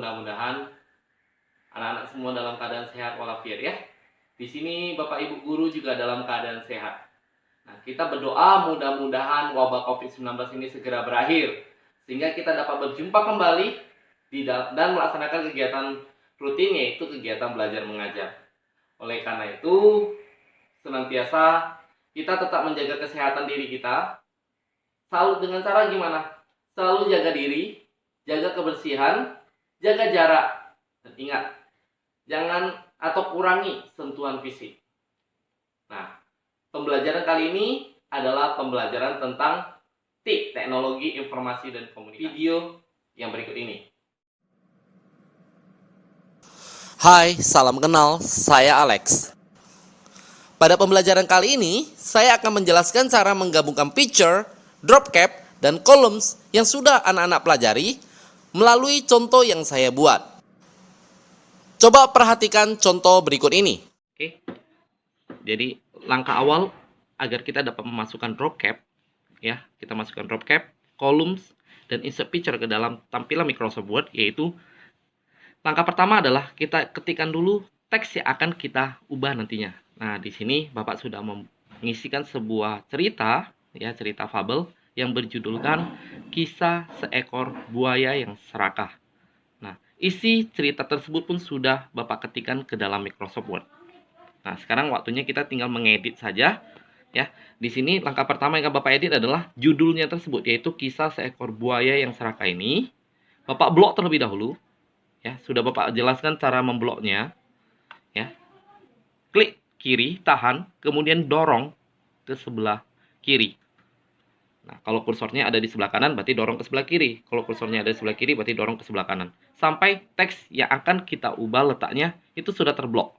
mudah-mudahan anak-anak semua dalam keadaan sehat walafiat ya. Di sini Bapak Ibu guru juga dalam keadaan sehat. Nah, kita berdoa mudah-mudahan wabah COVID-19 ini segera berakhir sehingga kita dapat berjumpa kembali dan melaksanakan kegiatan rutin, yaitu kegiatan belajar mengajar. Oleh karena itu, senantiasa kita tetap menjaga kesehatan diri kita. Selalu dengan cara gimana? Selalu jaga diri, jaga kebersihan, jaga jarak. Dan ingat, jangan atau kurangi sentuhan fisik. Nah, pembelajaran kali ini adalah pembelajaran tentang TIK, Teknologi Informasi dan Komunikasi. Video yang berikut ini. Hai, salam kenal, saya Alex. Pada pembelajaran kali ini, saya akan menjelaskan cara menggabungkan picture, drop cap, dan columns yang sudah anak-anak pelajari melalui contoh yang saya buat. Coba perhatikan contoh berikut ini. Oke, jadi langkah awal agar kita dapat memasukkan drop cap, ya, kita masukkan drop cap, columns, dan insert picture ke dalam tampilan Microsoft Word, yaitu langkah pertama adalah kita ketikkan dulu teks yang akan kita ubah nantinya. Nah, di sini Bapak sudah mengisikan sebuah cerita, ya, cerita fabel yang berjudulkan Kisah Seekor Buaya yang Serakah. Nah, isi cerita tersebut pun sudah Bapak ketikkan ke dalam Microsoft Word. Nah, sekarang waktunya kita tinggal mengedit saja, ya. Di sini langkah pertama yang akan Bapak edit adalah judulnya tersebut, yaitu Kisah Seekor Buaya yang Serakah ini. Bapak blok terlebih dahulu, ya. Sudah Bapak jelaskan cara membloknya, ya. Klik kiri, tahan, kemudian dorong ke sebelah kiri. Nah, kalau kursornya ada di sebelah kanan, berarti dorong ke sebelah kiri. Kalau kursornya ada di sebelah kiri, berarti dorong ke sebelah kanan. Sampai teks yang akan kita ubah letaknya itu sudah terblok.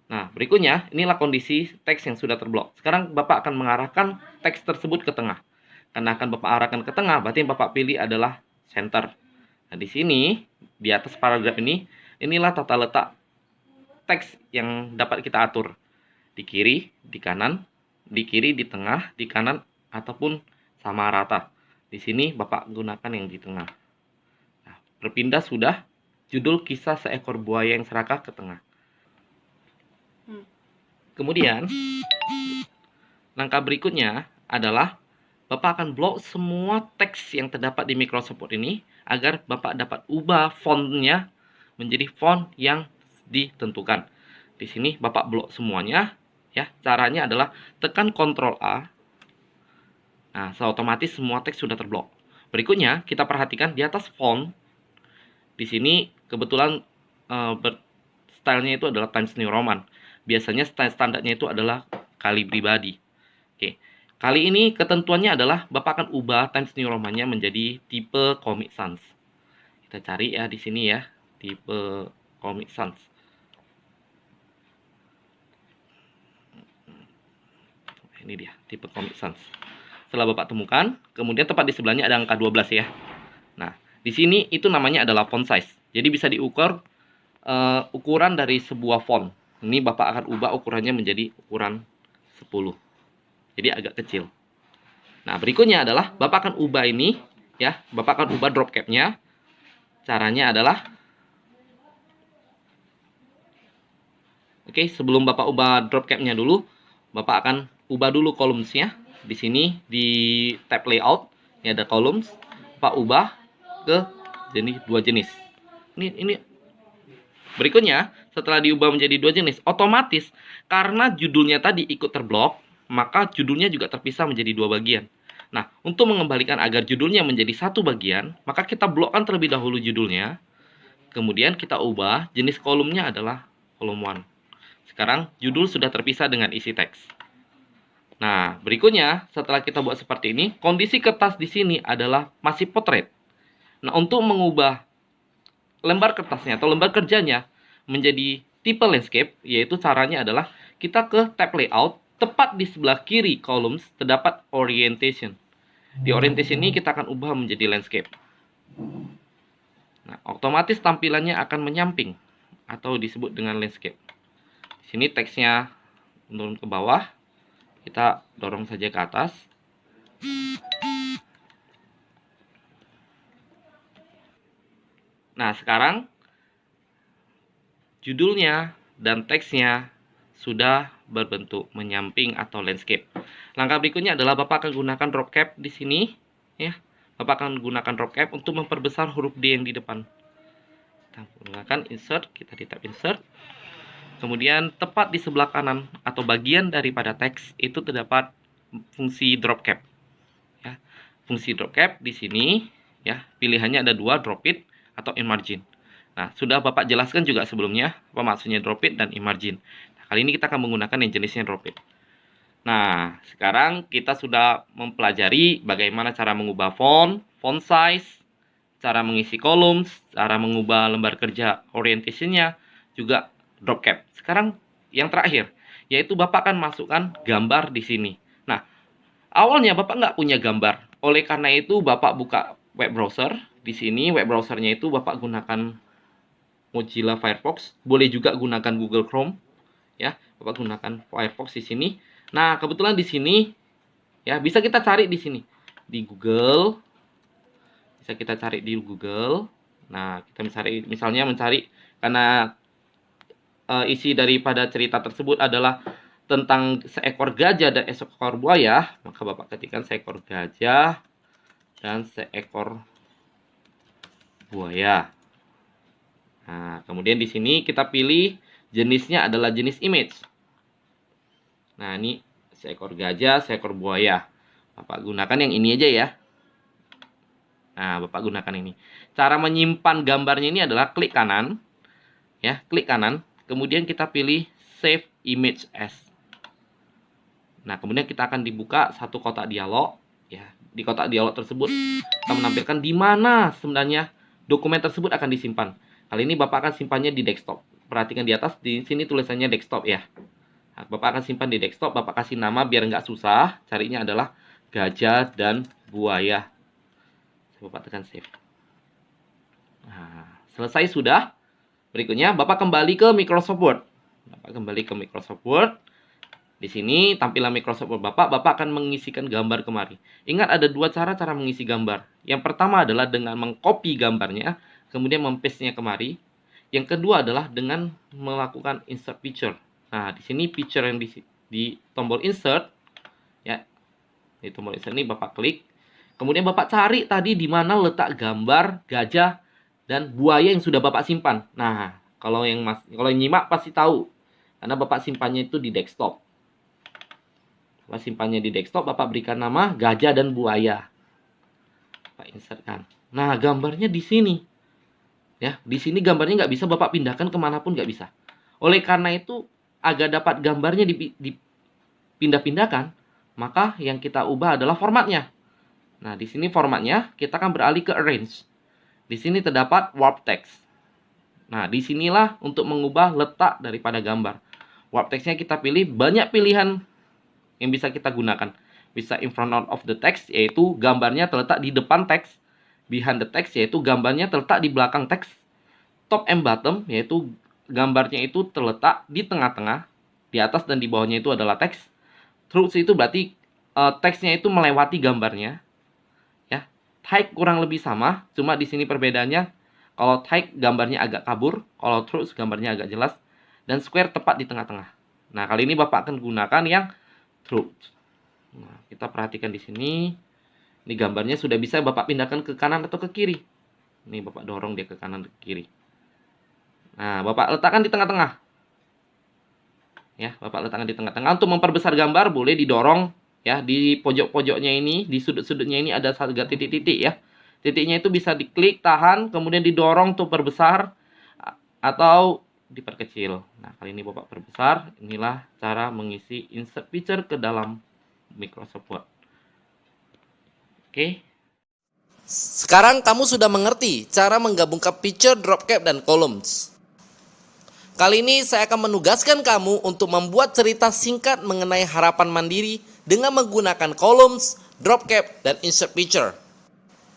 Nah, berikutnya, inilah kondisi teks yang sudah terblok. Sekarang Bapak akan mengarahkan teks tersebut ke tengah. Karena akan Bapak arahkan ke tengah, berarti yang Bapak pilih adalah center. Nah, di sini, di atas paragraf ini, inilah tata letak teks yang dapat kita atur. Di kiri, di kanan, di kiri, di tengah, di kanan, ataupun sama rata. Di sini Bapak gunakan yang di tengah. Nah, berpindah sudah, judul Kisah Seekor Buaya yang Serakah ke tengah. Kemudian, langkah berikutnya adalah Bapak akan blok semua teks yang terdapat di Microsoft Word ini agar Bapak dapat ubah fontnya menjadi font yang ditentukan. Di sini Bapak blok semuanya, ya. Caranya adalah tekan Ctrl A. Nah, otomatis semua teks sudah terblok. Berikutnya, kita perhatikan di atas font. Di sini kebetulan stylenya itu adalah Times New Roman. Biasanya style standarnya itu adalah Kali Pribadi. Oke. Kali ini ketentuannya adalah Bapak akan ubah Times New Roman-nya menjadi tipe Comic Sans. Kita cari ya di sini ya, tipe Comic Sans. Ini dia, tipe Comic Sans. Setelah Bapak temukan, kemudian tepat di sebelahnya ada angka 12 ya. Nah, di sini itu namanya adalah font size. Jadi bisa diukur ukuran dari sebuah font. Ini Bapak akan ubah ukurannya menjadi ukuran 10. Jadi agak kecil. Nah, berikutnya adalah Bapak akan ubah ini, ya. Bapak akan ubah drop cap-nya. Caranya adalah, oke, sebelum Bapak ubah drop cap-nya dulu, Bapak akan ubah dulu columns-nya. Di sini di tab layout, ini ada columns. Bapak ubah ke dua jenis. Ini berikutnya, setelah diubah menjadi dua jenis, otomatis karena judulnya tadi ikut terblok, maka judulnya juga terpisah menjadi dua bagian. Nah, untuk mengembalikan agar judulnya menjadi satu bagian, maka kita blokkan terlebih dahulu judulnya. Kemudian kita ubah jenis kolomnya adalah kolom 1. Sekarang judul sudah terpisah dengan isi teks. Nah, berikutnya setelah kita buat seperti ini, kondisi kertas di sini adalah masih potret. Nah, untuk mengubah lembar kertasnya atau lembar kerjanya menjadi tipe landscape, yaitu caranya adalah kita ke tab layout, tepat di sebelah kiri columns terdapat orientation. Di orientation ini kita akan ubah menjadi landscape. Nah, otomatis tampilannya akan menyamping atau disebut dengan landscape. Di sini teksnya menurun ke bawah, kita dorong saja ke atas. Nah, sekarang judulnya dan teksnya sudah berbentuk menyamping atau landscape. Langkah berikutnya adalah Bapak akan gunakan drop cap di sini, ya. Bapak akan gunakan drop cap untuk memperbesar huruf D yang di depan. Kita gunakan insert, kita di tab insert. Kemudian tepat di sebelah kanan atau bagian daripada teks itu terdapat fungsi drop cap. Ya. Fungsi drop cap di sini, ya, pilihannya ada dua, drop it atau enlarge. Nah, sudah Bapak jelaskan juga sebelumnya apa maksudnya drop it dan enlarge. Nah, kali ini kita akan menggunakan yang jenisnya drop it. Nah, sekarang kita sudah mempelajari bagaimana cara mengubah font size, cara mengisi columns, cara mengubah lembar kerja orientation-nya, juga drop cap. Sekarang yang terakhir, yaitu Bapak akan masukkan gambar di sini. Nah, awalnya Bapak nggak punya gambar. Oleh karena itu, Bapak buka web browser. Di sini web browsernya itu Bapak gunakan Mozilla Firefox, boleh juga gunakan Google Chrome, ya. Bapak gunakan Firefox di sini. Nah, kebetulan di sini, ya, bisa kita cari di sini di Google, bisa kita cari di Google. Nah, kita misalnya mencari karena isi daripada cerita tersebut adalah tentang seekor gajah dan seekor buaya, maka Bapak ketikkan seekor gajah dan seekor buaya. Nah, kemudian di sini kita pilih jenisnya adalah jenis image. Nah, ini seekor gajah, seekor buaya. Bapak gunakan yang ini aja ya. Nah, Bapak gunakan ini. Cara menyimpan gambarnya ini adalah klik kanan. Ya, klik kanan. Kemudian kita pilih Save Image As. Nah, kemudian kita akan dibuka satu kotak dialog. Ya, di kotak dialog tersebut kita menampilkan di mana sebenarnya dokumen tersebut akan disimpan. Kali ini Bapak akan simpannya di desktop. Perhatikan di atas, di sini tulisannya desktop ya. Nah, Bapak akan simpan di desktop, Bapak kasih nama biar nggak susah. Carinya adalah gajah dan buaya. Bapak tekan save. Nah, selesai sudah. Berikutnya Bapak kembali ke Microsoft Word. Bapak kembali ke Microsoft Word. Di sini tampilan Microsoft Word Bapak akan mengisikan gambar kemari. Ingat ada dua cara mengisi gambar. Yang pertama adalah dengan mengcopy gambarnya, kemudian mem-paste-nya kemari. Yang kedua adalah dengan melakukan insert picture. Nah, di sini picture yang di tombol insert, ya, di tombol insert ini Bapak klik. Kemudian Bapak cari tadi di mana letak gambar gajah dan buaya yang sudah Bapak simpan. Nah, kalau yang nyimak pasti tahu, karena Bapak simpannya itu di desktop. Bapak simpannya di desktop, Bapak berikan nama gajah dan buaya. Bapak insertkan. Nah, gambarnya di sini. Ya, di sini gambarnya nggak bisa Bapak pindahkan kemanapun, nggak bisa. Oleh karena itu, agar dapat gambarnya dipindah-pindahkan, maka yang kita ubah adalah formatnya. Nah, di sini formatnya kita akan beralih ke arrange. Di sini terdapat warp text. Nah, disinilah untuk mengubah letak daripada gambar. Warp text-nya kita pilih, banyak pilihan yang bisa kita gunakan. Bisa in front of the text, yaitu gambarnya terletak di depan teks. Behind the text, yaitu gambarnya terletak di belakang teks. Top and bottom, yaitu gambarnya itu terletak di tengah-tengah. Di atas dan di bawahnya itu adalah teks. Truth itu berarti teksnya itu melewati gambarnya. Ya, type kurang lebih sama, cuma di sini perbedaannya kalau type gambarnya agak kabur, kalau truth gambarnya agak jelas, dan square tepat di tengah-tengah. Nah, kali ini Bapak akan gunakan yang truth. Nah, kita perhatikan di sini. Ini gambarnya sudah bisa Bapak pindahkan ke kanan atau ke kiri. Ini Bapak dorong dia ke kanan atau ke kiri. Nah, Bapak letakkan di tengah-tengah. Ya, Bapak letakkan di tengah-tengah. Untuk memperbesar gambar boleh didorong ya, di pojok-pojoknya ini, di sudut-sudutnya ini ada tiga titik-titik ya. Titiknya itu bisa diklik, tahan, kemudian didorong untuk perbesar atau diperkecil. Nah, kali ini Bapak perbesar. Inilah cara mengisi insert picture ke dalam Microsoft Word. Oke. Sekarang kamu sudah mengerti cara menggabungkan picture, drop cap, dan columns. Kali ini saya akan menugaskan kamu untuk membuat cerita singkat mengenai harapan mandiri dengan menggunakan columns, drop cap, dan insert picture.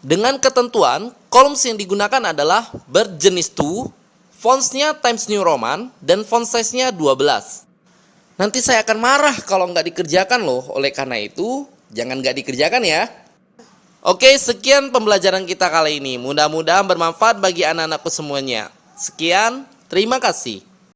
Dengan ketentuan, columns yang digunakan adalah berjenis to, fonts-nya Times New Roman, dan font size-nya 12. Nanti saya akan marah kalau nggak dikerjakan loh, oleh karena itu, jangan nggak dikerjakan ya. Oke, sekian pembelajaran kita kali ini. Mudah-mudahan bermanfaat bagi anak-anakku semuanya. Sekian, terima kasih.